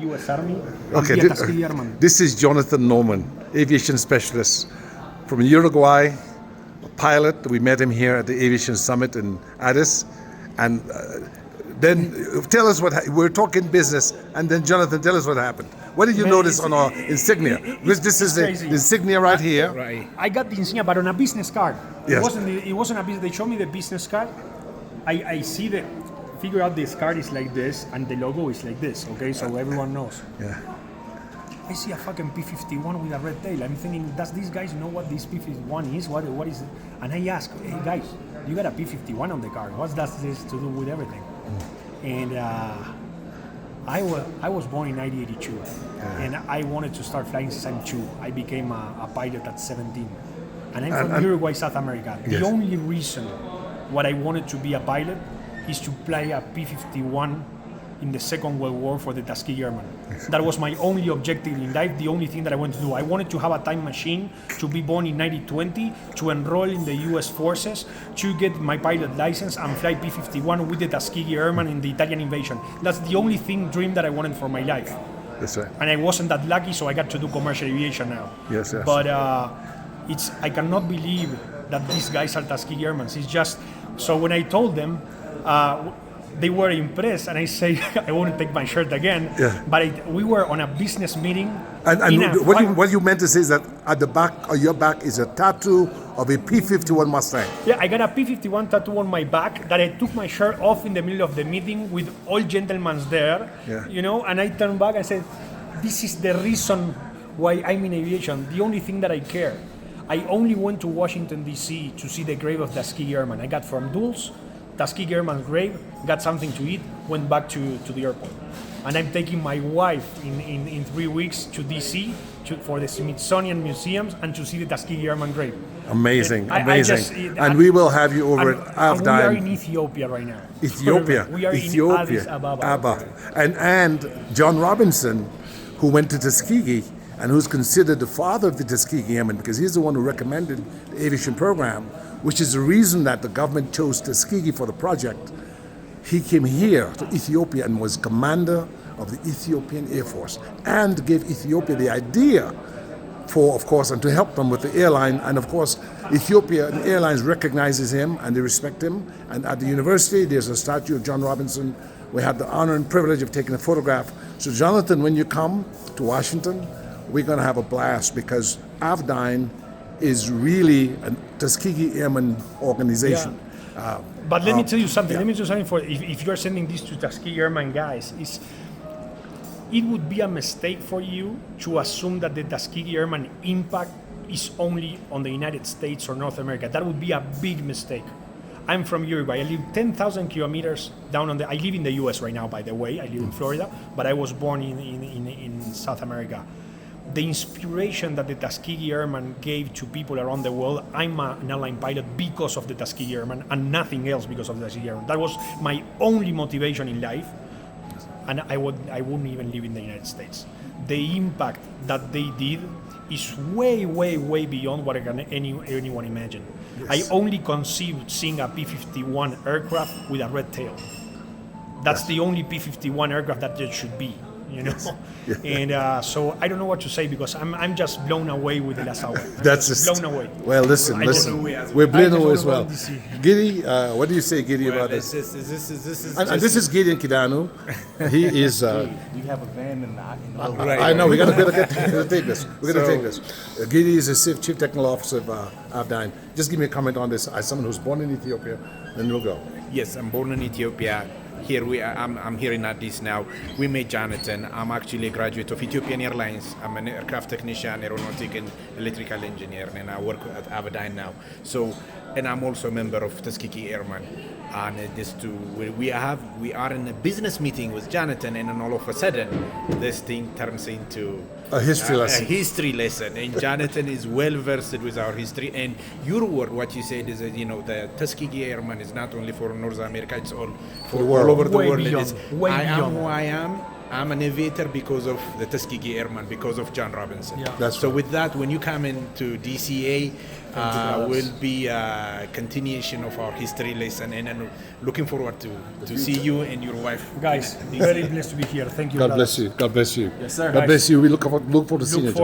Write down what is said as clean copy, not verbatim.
U.S. Army. Okay, Be a Tuskegee Airman. this is Jonathan Norman, aviation specialist from Uruguay, a pilot. We met him here at the Aviation Summit in Addis. And then tell us we're talking business, and then Jonathan, tell us what happened. What did you notice on our insignia? This is the insignia right here. Right. I got the insignia, but on a business card. Yes. It wasn't a business. They showed me the business card. I see the. Figure out this card is like this, and the logo is like this. Okay, so everyone knows. Yeah. I see a fucking P-51 with a red tail. I'm thinking, does these guys know what this P-51 is? What is it? And I ask, hey guys, you got a P-51 on the card. What does this to do with everything? And I was born in 1982, and I wanted to start flying since I'm 2. I became a pilot at 17, and I'm from Uruguay, South America. Yes. The only reason why I wanted to be a pilot is to fly a P-51 in the Second World War for the Tuskegee Airmen. That was my only objective in life, the only thing that I wanted to do. I wanted to have a time machine, to be born in 1920, to enroll in the US forces, to get my pilot license and fly P-51 with the Tuskegee Airmen in the Italian invasion. That's the only dream that I wanted for my life. That's right. And I wasn't that lucky, so I got to do commercial aviation now. Yes. But I cannot believe that these guys are Tuskegee Airmen. It's just, so when I told them, they were impressed, and I say I won't take my shirt again. Yeah. But we were on a business meeting. And what you meant to say is that at the back of your back is a tattoo of a P-51 Mustang. Yeah, I got a P-51 tattoo on my back that I took my shirt off in the middle of the meeting with all gentlemen there. Yeah. You know, and I turned back and said, "This is the reason why I'm in aviation. The only thing that I care. I only went to Washington D.C. to see the grave of Tuskegee Airmen. I got from Dulles. Tuskegee Airman's grave, got something to eat, went back to the airport. And I'm taking my wife in 3 weeks to DC for the Smithsonian Museums and to see the Tuskegee Airman grave. Amazing. And we will have you over at Avdine. We are in Ethiopia right now. Ethiopia. We are in Addis Ababa. And John Robinson, who went to Tuskegee and who's considered the father of the Tuskegee Airmen, because he's the one who recommended the aviation program, which is the reason that the government chose Tuskegee for the project. He came here to Ethiopia and was commander of the Ethiopian Air Force and gave Ethiopia the idea for, of course, and to help them with the airline. And of course, Ethiopian Airlines recognizes him and they respect him. And at the university, there's a statue of John Robinson. We had the honor and privilege of taking a photograph. So Jonathan, when you come to Washington, we're going to have a blast because Avdine is really a Tuskegee Airmen organization. Yeah. But let me tell you something. Yeah. Let me tell you something. For if you're sending this to Tuskegee Airmen guys, it would be a mistake for you to assume that the Tuskegee Airmen impact is only on the United States or North America. That would be a big mistake. I'm from Uruguay. I live 10,000 kilometers down on I live in the U.S. right now, by the way. I live in Florida, but I was born in South America. The inspiration that the Tuskegee Airmen gave to people around the world, I'm an airline pilot because of the Tuskegee Airmen and nothing else because of the Tuskegee Airmen. That was my only motivation in life, and I wouldn't even live in the United States. The impact that they did is way, way, way beyond what anyone imagine. Yes. I only conceived seeing a P-51 aircraft with a red tail. That's the only P-51 aircraft that there should be. You know, yes. And so I don't know what to say because I'm just blown away with the last hour. That's just blown away. Well, listen, we're blown away as well. Giddy, what do you say, Giddy, about this? This is Gideon Kidanu. He is. You have a van in the right. I know. We're gonna take this. We're gonna take this. Giddy is the Chief Technical Officer of Avdine. Just give me a comment on this as someone who's born in Ethiopia, then we'll go. Yes, I'm born in Ethiopia. Here I'm here in Addis now. We met Jonathan. I'm actually a graduate of Ethiopian Airlines. I'm an aircraft technician, aeronautic and electrical engineer, and I work at Avdine now. So, and I'm also a member of Tuskegee Airmen. And we are in a business meeting with Jonathan, and then all of a sudden, this thing turns into a history lesson. A history lesson, and Jonathan is well versed with our history. And your word, what you said is that the Tuskegee Airman is not only for North America; it's all over the world. Beyond, I am who I am I'm an aviator because of the Tuskegee Airmen, because of John Robinson. Yeah. That's so right. with that, when you come into DCA, will be a continuation of our history lesson, and looking forward to see you and your wife. Guys, very blessed to be here. Thank you. God brothers. bless you. God bless you. Yes, sir. God bless you. We look forward to seeing you, John.